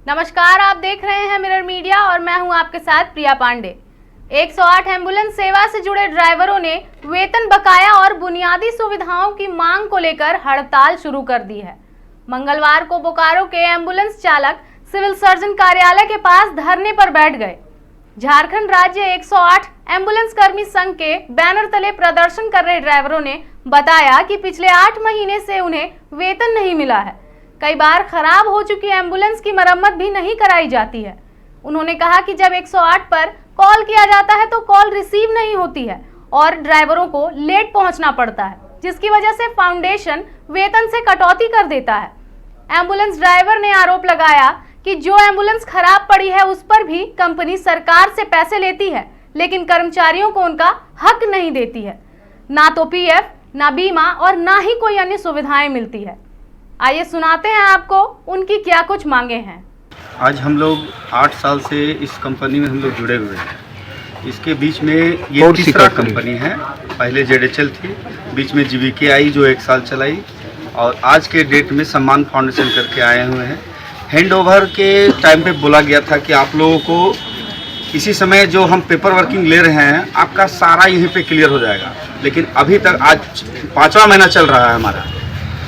नमस्कार, आप देख रहे हैं मिरर मीडिया और मैं हूं आपके साथ प्रिया पांडे। 108 एम्बुलेंस सेवा से जुड़े ड्राइवरों ने वेतन बकाया और बुनियादी सुविधाओं की मांग को लेकर हड़ताल शुरू कर दी है। मंगलवार को बोकारो के एम्बुलेंस चालक सिविल सर्जन कार्यालय के पास धरने पर बैठ गए। झारखंड राज्य 108 एम्बुलेंस कर्मी संघ के बैनर तले प्रदर्शन कर रहे ड्राइवरों ने बताया कि पिछले 8 महीने से उन्हें वेतन नहीं मिला है। कई बार खराब हो चुकी एम्बुलेंस की मरम्मत भी नहीं कराई जाती है। उन्होंने कहा कि जब 108 पर कॉल किया जाता है तो कॉल रिसीव नहीं होती है और ड्राइवरों को लेट पहुंचना पड़ता है, जिसकी वजह से फाउंडेशन वेतन से कटौती कर देता है। एम्बुलेंस ड्राइवर ने आरोप लगाया कि जो एम्बुलेंस खराब पड़ी है उस पर भी कंपनी सरकार से पैसे लेती है, लेकिन कर्मचारियों को उनका हक नहीं देती है। ना तो पीएफ, ना बीमा और ना ही कोई अन्य सुविधाएं मिलती है। आइए सुनाते हैं आपको उनकी क्या कुछ मांगे हैं। आज हम लोग 8 साल से इस कंपनी में हम लोग जुड़े हुए हैं। इसके बीच में ये तीसरा कंपनी है। पहले जेडेचल थी, बीच में जीवीके आई जो 1 साल चलाई, और आज के डेट में सम्मान फाउंडेशन करके आए हुए हैं। हैंड ओवर के टाइम पे बोला गया था कि आप लोगों को इसी समय जो हम पेपर वर्किंग ले रहे हैं आपका सारा यहीं पे क्लियर हो जाएगा, लेकिन अभी तक आज 5वां महीना चल रहा है हमारा,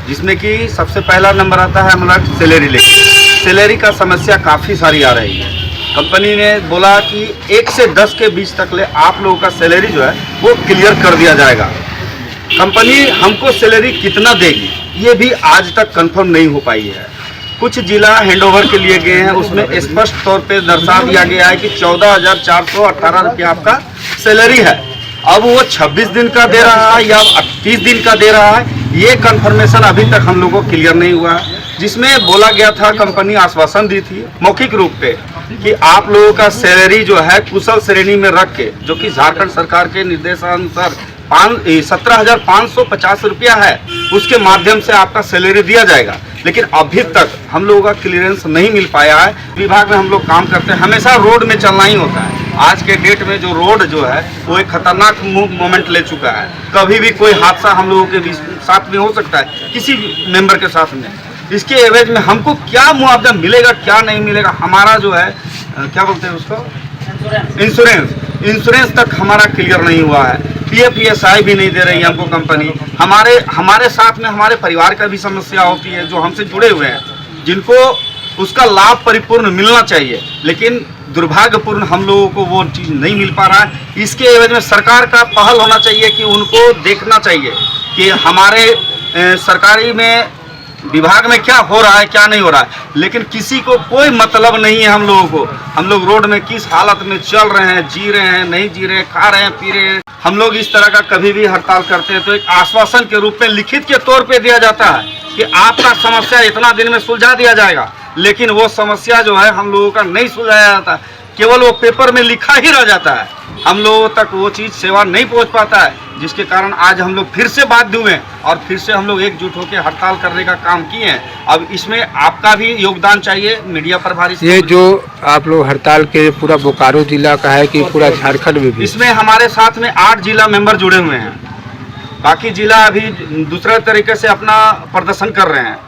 जिसमें कि सबसे पहला नंबर आता है हमारा सैलरी लेके। सैलरी का समस्या काफ़ी सारी आ रही है। कंपनी ने बोला कि 1 से 10 के बीच तक ले आप लोगों का सैलरी जो है वो क्लियर कर दिया जाएगा। कंपनी हमको सैलरी कितना देगी ये भी आज तक कंफर्म नहीं हो पाई है। कुछ जिला हैंडओवर के लिए गए हैं, उसमें स्पष्ट तौर पे दर्शा दिया गया है कि 14,418 रुपया आपका सैलरी है। अब वो 26 दिन का दे रहा है या 30 दिन का दे रहा है, ये कंफर्मेशन अभी तक हम लोगों को क्लियर नहीं हुआ है। जिसमें बोला गया था, कंपनी आश्वासन दी थी मौखिक रूप पे कि आप लोगों का सैलरी जो है कुशल श्रेणी में रख के, जो कि झारखंड सरकार के निर्देशानुसार 17,550 रुपया है, उसके माध्यम से आपका सैलरी दिया जाएगा। लेकिन अभी तक हम लोगों का क्लियरेंस नहीं मिल पाया है। विभाग में हम लोग काम करते हैं, हमेशा रोड में चलना ही होता है। आज के डेट में जो रोड जो है वो एक खतरनाक मोमेंट ले चुका है। कभी भी कोई हादसा हम लोगों के साथ में हो सकता है, किसी मेंबर के साथ में। इसके एवज में हमको क्या मुआवजा मिलेगा, क्या नहीं मिलेगा, हमारा जो है क्या बोलते हैं उसको, इंश्योरेंस तक हमारा क्लियर नहीं हुआ है। पीएफईएसआई भी नहीं दे रही है हमको कंपनी। हमारे साथ में हमारे परिवार का भी समस्या होती है जो हमसे जुड़े हुए हैं, जिनको उसका लाभ परिपूर्ण मिलना चाहिए, लेकिन दुर्भाग्यपूर्ण हम लोगों को वो चीज़ नहीं मिल पा रहा है। इसके एवज में सरकार का पहल होना चाहिए कि उनको देखना चाहिए कि हमारे सरकारी में विभाग में क्या हो रहा है क्या नहीं हो रहा है, लेकिन किसी को कोई मतलब नहीं है हम लोगों को। हम लोग रोड में किस हालत में चल रहे हैं, जी रहे हैं, नहीं जी रहे हैं, खा रहे हैं, पी रहे हैं। हम लोग इस तरह का कभी भी हड़ताल करते हैं तो एक आश्वासन के रूप में लिखित के तौर पे दिया जाता है कि आपका समस्या इतना दिन में सुलझा दिया जाएगा, लेकिन वो समस्या जो है हम लोगों का नहीं सुलझाया जाता, केवल वो पेपर में लिखा ही रह जाता है। हम लोगों तक वो चीज़ सेवा नहीं पहुंच पाता है, जिसके कारण आज हम लोग फिर से बाध्य हुए और फिर से हम लोग एकजुट होकर हड़ताल करने का काम किए हैं। अब इसमें आपका भी योगदान चाहिए, मीडिया प्रभारी। ये जो आप लोग हड़ताल के पूरा बोकारो जिला का है कि पूरा झारखंड में भी? इसमें हमारे साथ में 8 जिला मेंबर जुड़े हुए हैं। बाकी जिला अभी दूसरे तरीके से अपना प्रदर्शन कर रहे हैं।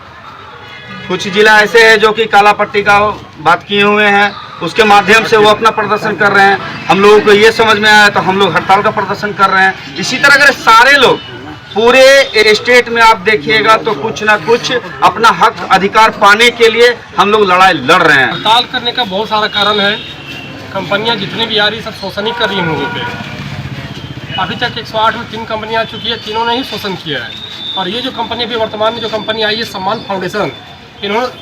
कुछ जिला ऐसे हैं जो कि काला पट्टी का बात किए हुए हैं, उसके माध्यम से वो अपना प्रदर्शन कर रहे हैं। हम लोगों को ये समझ में आया तो हम लोग हड़ताल का प्रदर्शन कर रहे हैं। इसी तरह अगर सारे लोग पूरे स्टेट में आप देखिएगा तो कुछ ना कुछ अपना हक अधिकार पाने के लिए हम लोग लड़ाई लड़ रहे हैं। हड़ताल करने का बहुत सारा कारण है। कंपनियां जितनी भी आ रही सब शोषण ही कर रही हैं लोगों पे। अभी तक 108 में 3 कंपनियां आ चुकी है, तीनों ने ही शोषण किया है। और ये जो कंपनी अभी वर्तमान में जो कंपनी आई है सम्मान फाउंडेशन,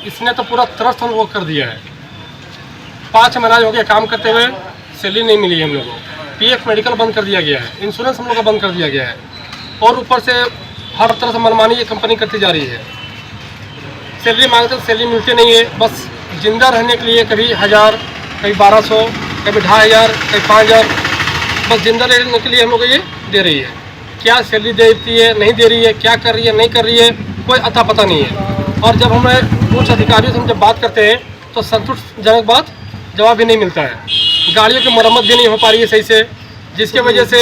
इसने तो पूरा त्रस्त हम लोगों को कर दिया है। 5 महीना हो गया काम करते हुए, सैलरी नहीं मिली है हम लोगों को। पीएफ मेडिकल बंद कर दिया गया है, इंश्योरेंस हम लोग का बंद कर दिया गया है, और ऊपर से हर तरह से मनमानी ये कंपनी करती जा रही है। सैलरी मांगते तो सैलरी मिलती नहीं है। बस जिंदा रहने के लिए कभी 1000, कभी 1200, कभी 2500, कभी 5000, बस जिंदा रहने के लिए हम लोग ये दे रही है। क्या सैलरी देती है, नहीं दे रही है, क्या कर रही है, नहीं कर रही है, कोई अता पता नहीं है। और जब हमें उच्च अधिकारियों से हम जब बात करते हैं तो संतुष्टिजनक बात जवाब भी नहीं मिलता है। गाड़ियों की मरम्मत भी नहीं हो पा रही है सही से, जिसके वजह से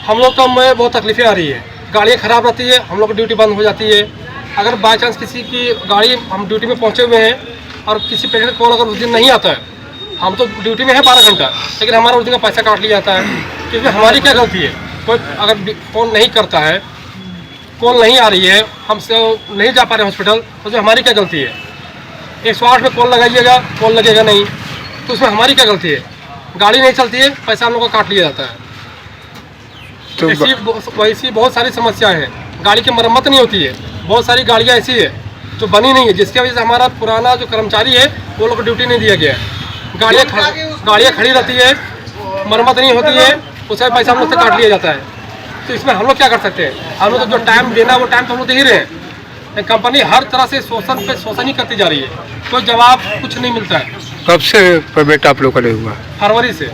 हम लोग को में बहुत तकलीफें आ रही है। गाड़ियाँ ख़राब रहती है, हम लोग की ड्यूटी बंद हो जाती है। अगर बाई चांस किसी की गाड़ी हम ड्यूटी में पहुँचे हुए हैं और किसी पेशेंट कॉल अगर उस दिन नहीं आता है, हम तो ड्यूटी में है 12 घंटा, लेकिन हमारा उस दिन का पैसा काट लिया जाता है। क्योंकि हमारी क्या गलती है? कोई अगर फ़ोन नहीं करता है, कॉल नहीं आ रही है, हमसे नहीं जा पा रहे हॉस्पिटल, तो उसमें हमारी क्या गलती है? 108 में कॉल लगाइएगा, कॉल लगेगा नहीं, तो उसमें हमारी क्या गलती है? गाड़ी नहीं चलती है, पैसा हम लोग का काट लिया जाता है। तो वैसी बहुत सारी समस्याएं हैं। गाड़ी की मरम्मत नहीं होती है, बहुत सारी गाड़ियाँ ऐसी है जो बनी नहीं है, जिसकी वजह से हमारा पुराना जो कर्मचारी है वो लोग को ड्यूटी नहीं दिया गया है। गाड़ियाँ खड़ी रहती है, मरम्मत नहीं होती है, उसका पैसा हम लोग से काट लिया जाता है। तो इसमें हम लोग क्या कर सकते हैं? हम लोग तो जो टाइम देना वो टाइम तो हम लोग दे ही रहे हैं। कंपनी हर तरह से शोषण पे शोषण ही करती जा रही है, कोई जवाब कुछ नहीं मिलता है। कब से पेमेंट आप लोग का नहीं हुआ? फरवरी से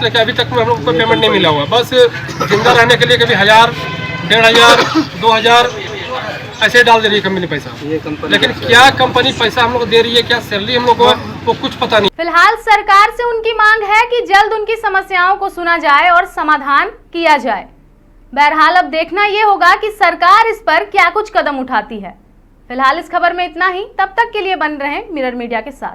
लेकर अभी तक हम लोग को कोई पेमेंट नहीं मिला हुआ। बस जिंदा रहने के लिए कभी 1000, 1500, 2000 ऐसे डाल दे रही है कंपनी पैसा, लेकिन क्या कंपनी पैसा हम लोग दे रही है, क्या सैलरी हम लोग को, वो कुछ पता नहीं। फिलहाल सरकार से उनकी मांग है कि जल्द उनकी समस्याओं को सुना जाए और समाधान किया जाए। बहरहाल अब देखना ये होगा कि सरकार इस पर क्या कुछ कदम उठाती है। फिलहाल इस खबर में इतना ही, तब तक के लिए बने रहें मिरर मीडिया के साथ।